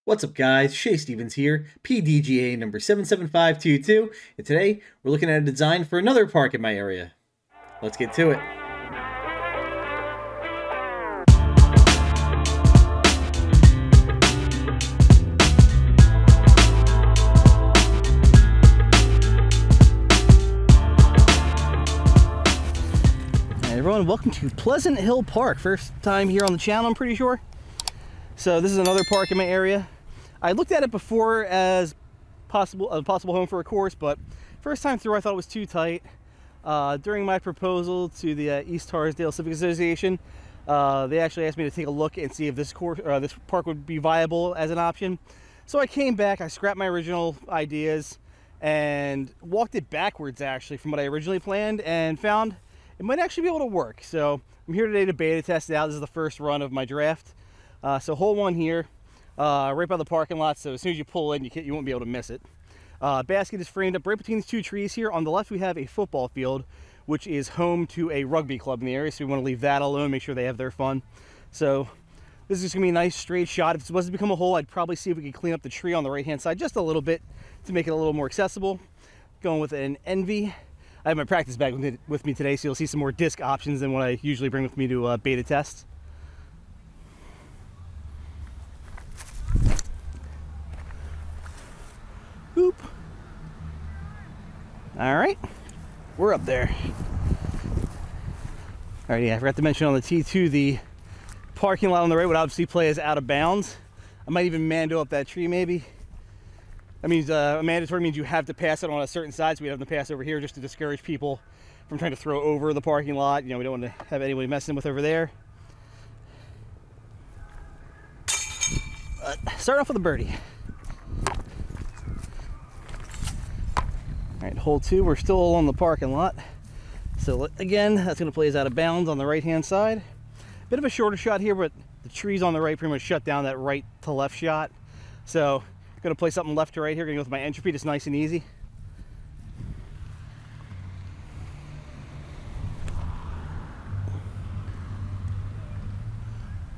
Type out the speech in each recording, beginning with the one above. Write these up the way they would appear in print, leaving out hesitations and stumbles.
What's up, guys? Shay Stevens here, PDGA number 77522, and today we're looking at a design for another park in my area. Let's get to it. Hey everyone, welcome to Pleasant Hill Park. First time here on the channel, I'm pretty sure. So this is another park in my area. I looked at it before as a possible home for a course, but first time through I thought it was too tight. During my proposal to the East Torresdale Civic Association, they actually asked me to take a look and see if this park would be viable as an option. So I came back, I scrapped my original ideas and walked it backwards actually from what I originally planned, and found it might actually be able to work. So I'm here today to beta test it out. This is the first run of my draft. So hole one here, right by the parking lot, so as soon as you pull in, you won't be able to miss it. Basket is framed up right between these two trees here. On the left we have a football field, which is home to a rugby club in the area, so we want to leave that alone, make sure they have their fun. So this is just going to be a nice straight shot. If this was to become a hole, I'd probably see if we could clean up the tree on the right hand side just a little bit to make it a little more accessible. Going with an Envy. I have my practice bag with me today, so you'll see some more disc options than what I usually bring with me to beta test. Boop. All right, we're up there. All right, yeah, I forgot to mention on the T2, the parking lot on the right would obviously play as out of bounds. I might even mando up that tree maybe. That means mandatory means you have to pass it on a certain side, so we have to pass over here just to discourage people from trying to throw over the parking lot. You know, we don't want to have anybody messing with over there. Start off with a birdie. All right, hole two, we're still along the parking lot. So again, that's going to play as out of bounds on the right-hand side. Bit of a shorter shot here, but the trees on the right pretty much shut down that right to left shot. So I'm going to play something left to right here. Going to go with my entropy, just nice and easy.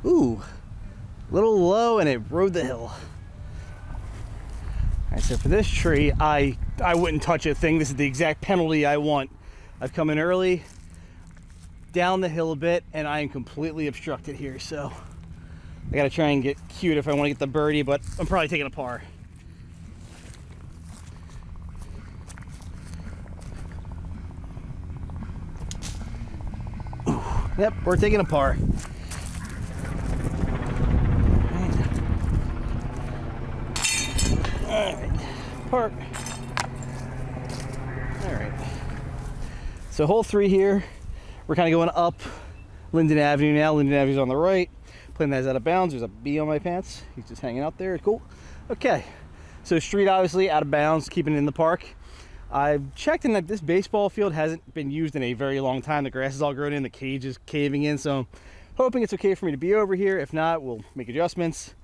Ooh, a little low, and it rode the hill. All right, so for this tree, I wouldn't touch a thing. This is the exact penalty I want. I've come in early, down the hill a bit, and I am completely obstructed here. So I got to try and get cute if I want to get the birdie, but I'm probably taking a par. Ooh, yep, we're taking a par. All right, park. All right. So hole three here, we're kind of going up Linden Avenue now. Linden Avenue's on the right. Playing that out of bounds. There's a bee on my pants. He's just hanging out there. Cool. Okay. So street obviously out of bounds, keeping it in the park. I've checked in that this baseball field hasn't been used in a very long time. The grass is all grown in, the cage is caving in, so I'm hoping it's okay for me to be over here. If not, we'll make adjustments.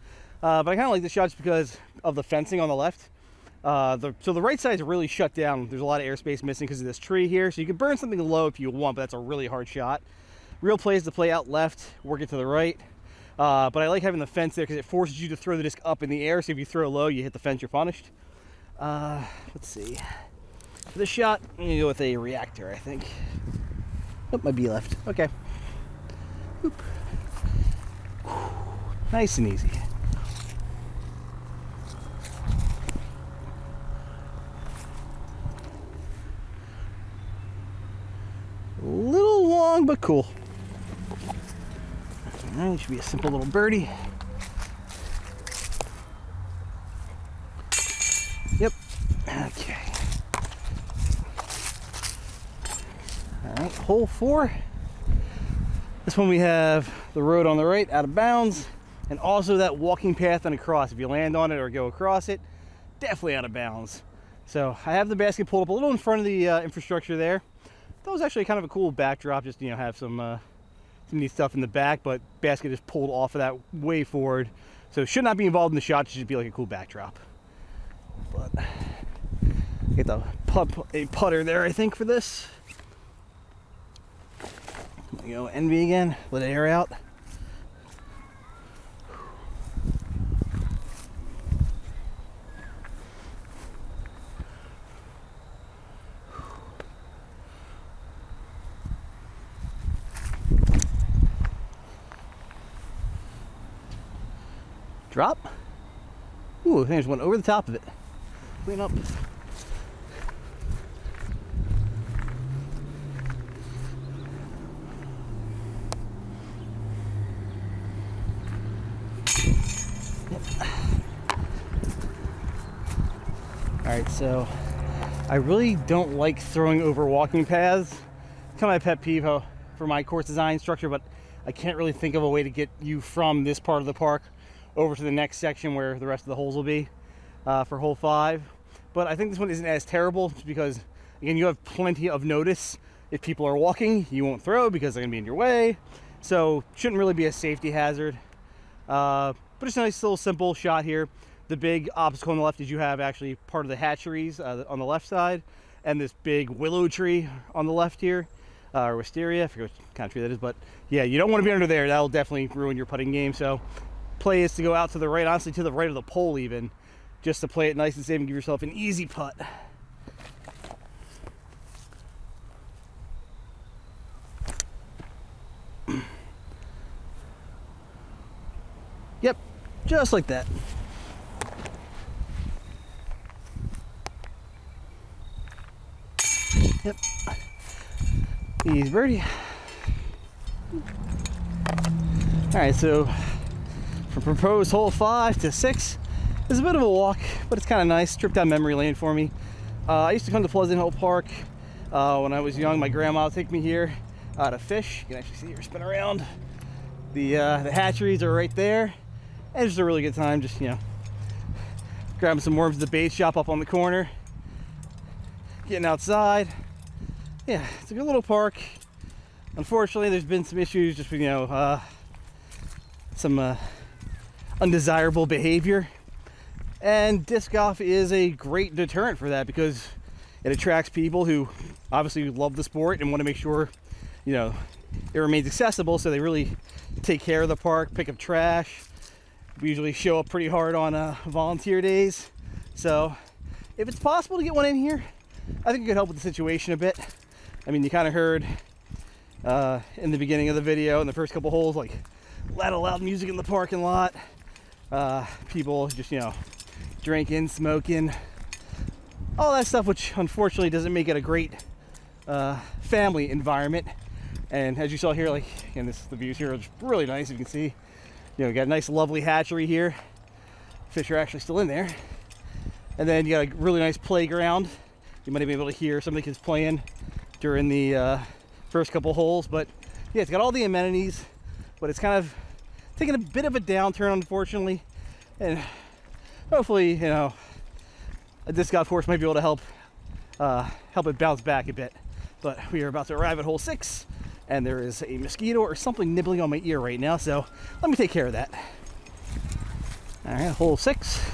But I kind of like this shot just because of the fencing on the left. So the right side is really shut down. There's a lot of airspace missing because of this tree here. So you can burn something low if you want, but that's a really hard shot. Real play is to play out left, work it to the right. But I like having the fence there because it forces you to throw the disc up in the air. So if you throw low, you hit the fence, you're punished. Let's see. For this shot, I'm gonna go with a reactor, I think. Oh, my bee left. Okay. Oop. Nice and easy. A little long, but cool. All right, should be a simple little birdie. Yep. Okay. All right, hole four. This one we have the road on the right, out of bounds, and also that walking path and across. If you land on it or go across it, definitely out of bounds. So I have the basket pulled up a little in front of the infrastructure there. That was actually kind of a cool backdrop, just, you know, have some neat stuff in the back, but basket is pulled off of that way forward. So it should not be involved in the shot, it should be like a cool backdrop. But get the putter there, I think, for this. There you go, Envy again, let it air out. Drop. Ooh, I think there's one over the top of it. Clean up. Alright, so I really don't like throwing over walking paths. It's kind of my pet peeve for my course design structure, but I can't really think of a way to get you from this part of the park over to the next section where the rest of the holes will be for hole 5. But I think this one isn't as terrible just because, again, you have plenty of notice. If people are walking, you won't throw because they're going to be in your way. So shouldn't really be a safety hazard. But it's a nice little simple shot here. The big obstacle on the left is you have actually part of the hatcheries on the left side, and this big willow tree on the left here, or wisteria, I forget what kind of tree that is, but yeah, you don't want to be under there. That'll definitely ruin your putting game. So play is to go out to the right, honestly to the right of the pole even, just to play it nice and safe and give yourself an easy putt. Yep, just like that. Yep. Easy birdie. Alright, so from proposed hole 5 to 6 is a bit of a walk, but it's kind of nice. Trip down memory lane for me. I used to come to Pleasant Hill Park when I was young. My grandma would take me here to fish. You can actually see her spin around. The hatcheries are right there. And it's just a really good time, just, you know, grabbing some worms at the bait shop up on the corner, getting outside. Yeah, it's a good little park. Unfortunately, there's been some issues, just, you know, some undesirable behavior. And disc golf is a great deterrent for that because it attracts people who obviously love the sport and want to make sure, you know, it remains accessible. So they really take care of the park, pick up trash. We usually show up pretty hard on volunteer days. So if it's possible to get one in here, I think it could help with the situation a bit. I mean, you kind of heard in the beginning of the video, in the first couple holes, like a lot of loud music in the parking lot. People just, you know, drinking, smoking, all that stuff, which unfortunately doesn't make it a great family environment. And as you saw here, like, and the views here are just really nice. You can see, you know, you got a nice, lovely hatchery here. Fish are actually still in there. And then you got a really nice playground. You might be able to hear some of the kids playing during the first couple holes. But yeah, it's got all the amenities, but it's kind of taking a bit of a downturn, unfortunately. And hopefully, you know, a disc golf course might be able to help it bounce back a bit. But we are about to arrive at hole 6, and there is a mosquito or something nibbling on my ear right now. So let me take care of that. All right, hole 6.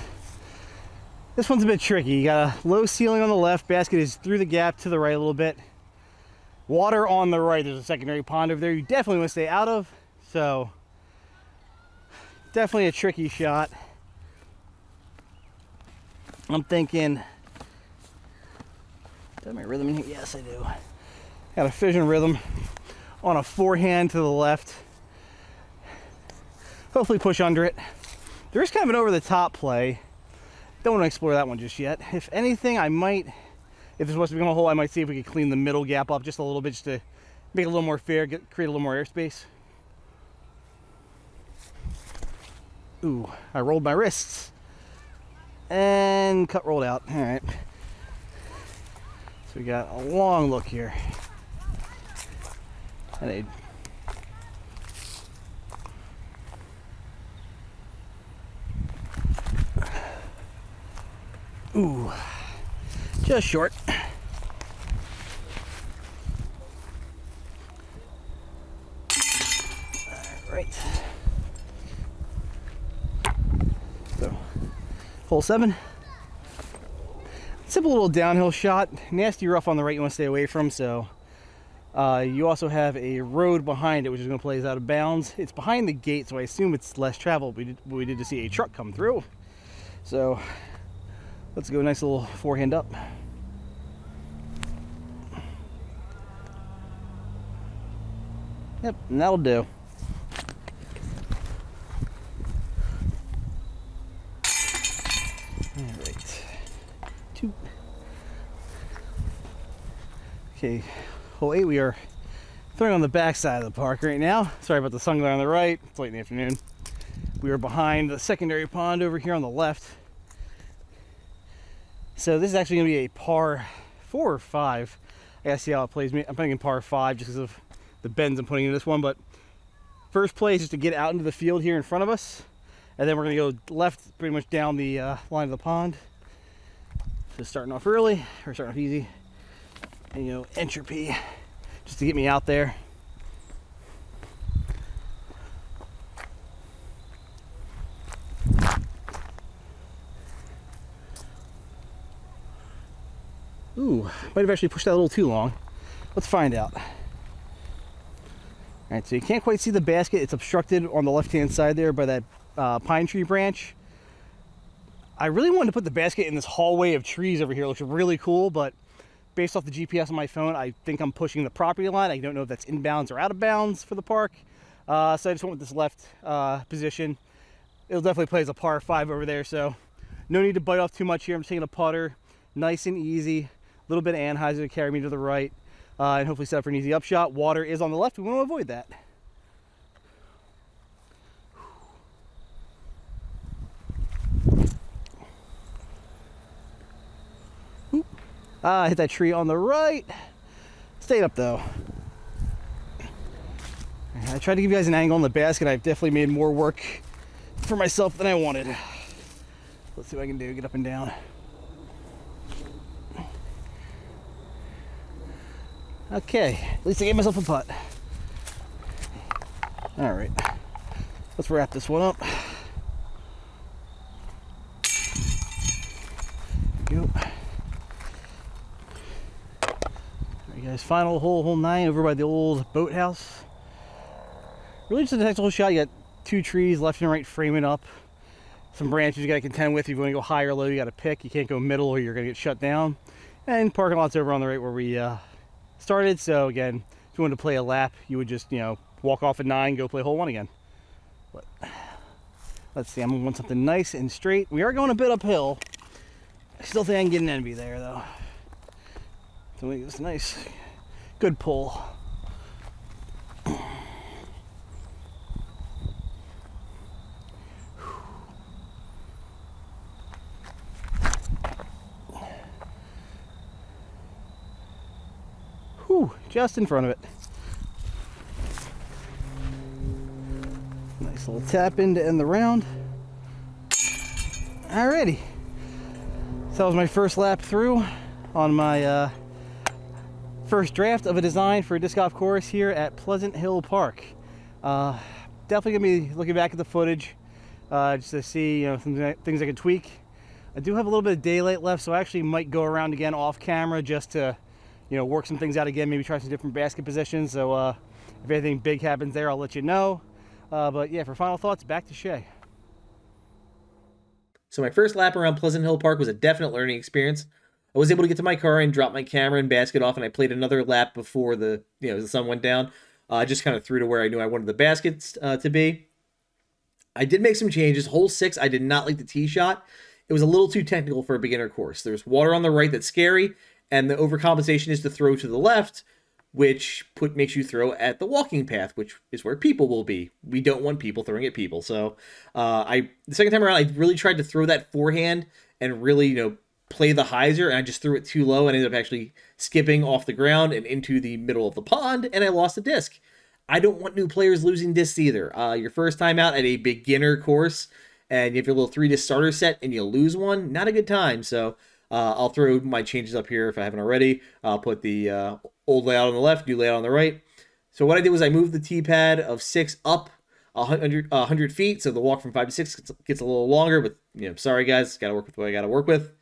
This one's a bit tricky. You got a low ceiling on the left. Basket is through the gap to the right a little bit. Water on the right. There's a secondary pond over there you definitely want to stay out of. So definitely a tricky shot. I'm thinking, do I have my rhythm in here? Yes, I do. Got a fission rhythm on a forehand to the left. Hopefully push under it. There is kind of an over the top play. Don't want to explore that one just yet. If anything, I might, if this was to become a hole, I might see if we could clean the middle gap up just a little bit, just to make it a little more fair, create a little more airspace. Ooh, I rolled my wrists. And cut rolled out. All right. So we got a long look here. And ooh, just short. All right. So, hole 7. Simple little downhill shot. Nasty rough on the right you want to stay away from. So you also have a road behind it, which is going to place out of bounds. It's behind the gate, so I assume it's less traveled. We did to see a truck come through. So let's go nice little forehand up. Yep, and that'll do. Two. Okay, hole 8, we are throwing on the back side of the park right now. Sorry about the sun glare on the right. It's late in the afternoon. We are behind the secondary pond over here on the left. So this is actually going to be a par 4 or 5. I gotta see how it plays. I'm thinking par 5 just because of the bends I'm putting into this one. But first play is just to get out into the field here in front of us. And then we're going to go left pretty much down the line of the pond. So starting off early, or starting off easy. And, you know, entropy, just to get me out there. Ooh, might have actually pushed that a little too long. Let's find out. All right, so you can't quite see the basket. It's obstructed on the left-hand side there by that pine tree branch. I really wanted to put the basket in this hallway of trees over here. It looks really cool, but based off the GPS on my phone, I think I'm pushing the property line. I don't know if that's inbounds or out of bounds for the park. So I just went with this left position. It'll definitely play as a par 5 over there, so no need to bite off too much here. I'm just taking a putter, nice and easy. A little bit of Anheuser to carry me to the right, and hopefully set up for an easy upshot. Water is on the left. We want to avoid that. I hit that tree on the right. Stayed up though. I tried to give you guys an angle on the basket. I've definitely made more work for myself than I wanted. Let's see what I can do. Get up and down. Okay, at least I gave myself a putt. All right, let's wrap this one up. There we go. Guys, final hole, hole 9 over by the old boathouse. Really just a technical shot. You got 2 trees left and right framing up. Some branches you got to contend with. If you want to go high or low, you got to pick. You can't go middle or you're going to get shut down. And parking lot's over on the right where we started. So again, if you wanted to play a lap, you would just, you know, walk off at 9, go play hole 1 again. But let's see, I'm going to want something nice and straight. We are going a bit uphill. I still think I can get an envy there though. So make this nice, good pull. Whew, just in front of it. Nice little tap in to end the round. Alrighty. So that was my first lap through on my first draft of a design for a disc golf course here at Pleasant Hill Park. Definitely gonna be looking back at the footage just to see, you know, things I can tweak. I do have a little bit of daylight left, so I actually might go around again off camera just to, you know, work some things out again, maybe try some different basket positions. So if anything big happens there, I'll let you know. But yeah, for final thoughts, back to Shay. So my first lap around Pleasant Hill Park was a definite learning experience. I was able to get to my car and drop my camera and basket off, and I played another lap before the sun went down. I just kind of threw to where I knew I wanted the baskets to be. I did make some changes. Hole 6, I did not like the tee shot. It was a little too technical for a beginner course. There's water on the right that's scary, and the overcompensation is to throw to the left, which makes you throw at the walking path, which is where people will be. We don't want people throwing at people. So the second time around, I really tried to throw that forehand and really, play the hyzer, and I just threw it too low and ended up actually skipping off the ground and into the middle of the pond, and I lost the disc. I don't want new players losing discs either. Your first time out at a beginner course, and you have your little 3-disc starter set, and you lose one, not a good time. So I'll throw my changes up here if I haven't already. I'll put the old layout on the left, new layout on the right. So what I did was I moved the tee pad of 6 up 100 feet, so the walk from 5 to 6 gets a little longer, but sorry guys, got to work with what I got to work with.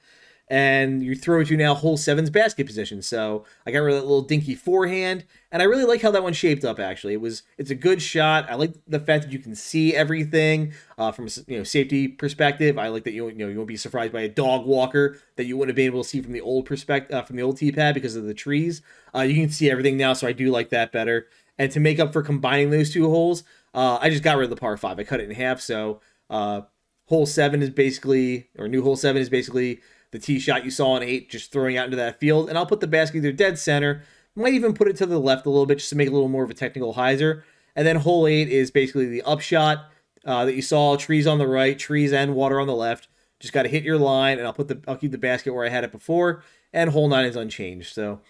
And you throw to now hole 7's basket position. So I got rid of that little dinky forehand, and I really like how that one shaped up. Actually, it's a good shot. I like the fact that you can see everything from a safety perspective. I like that you won't be surprised by a dog walker that you wouldn't have been able to see from the old from the old tee pad because of the trees. You can see everything now, so I do like that better. And to make up for combining those two holes, I just got rid of the par 5. I cut it in half. So hole 7 is basically, or new hole 7 is basically the tee shot you saw in 8, just throwing out into that field. And I'll put the basket either dead center, might even put it to the left a little bit just to make it a little more of a technical hyzer. And then hole 8 is basically the upshot that you saw, trees on the right, trees and water on the left. Just got to hit your line, and I'll keep the basket where I had it before, and hole 9 is unchanged. So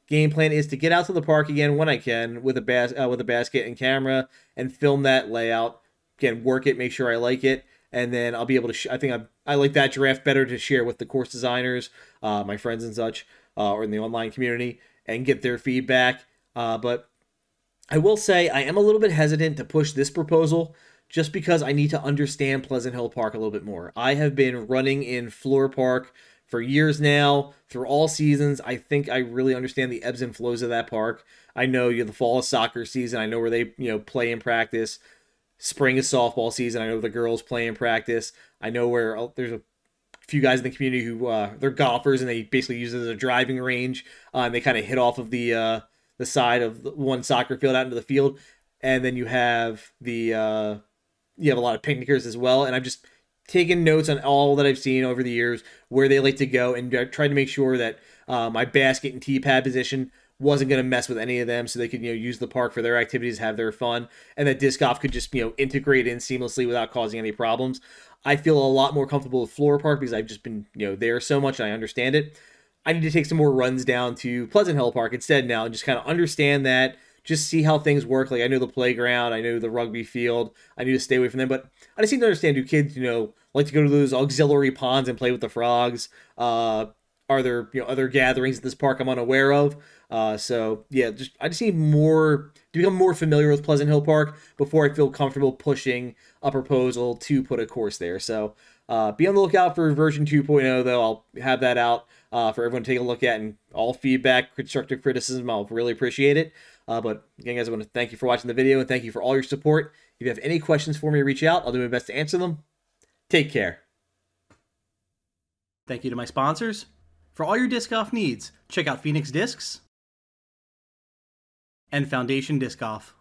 game plan is to get out to the park again when I can with a basket and camera and film that layout. Again, work it, make sure I like it, and then I'll be able to. I think I like that draft better to share with the course designers, my friends and such, or in the online community, and get their feedback. But I will say I am a little bit hesitant to push this proposal just because I need to understand Pleasant Hill Park a little bit more. I have been running in Floor Park for years now, through all seasons. I think I really understand the ebbs and flows of that park. I know the fall is soccer season. I know where they play and practice. Spring is softball season. I know the girls play and practice. I know where there's a few guys in the community who they're golfers and they basically use it as a driving range. And they kind of hit off of the side of one soccer field out into the field. And then you have you have a lot of picnickers as well. And I've just taken notes on all that I've seen over the years, where they like to go, and tried to make sure that my basket and tee pad position wasn't going to mess with any of them, so they could use the park for their activities, have their fun, and that disc golf could just integrate in seamlessly without causing any problems. I feel a lot more comfortable with Floor Park because I've just been there so much and I understand it. I need to take some more runs down to Pleasant Hill Park instead now and just kind of understand that, just see how things work. Like, I know the playground, I know the rugby field, I need to stay away from them, but I just need to understand, do kids, like to go to those auxiliary ponds and play with the frogs? Are there, other gatherings at this park I'm unaware of? So yeah, I just need to become more familiar with Pleasant Hill Park before I feel comfortable pushing a proposal to put a course there. So be on the lookout for version 2.0, though. I'll have that out for everyone to take a look at, and all feedback, constructive criticism, I'll really appreciate it. But again, guys, I want to thank you for watching the video and thank you for all your support. If you have any questions for me, reach out. I'll do my best to answer them. Take care. Thank you to my sponsors. For all your disc golf needs, check out Phoenix Discs and Foundation Disc Golf.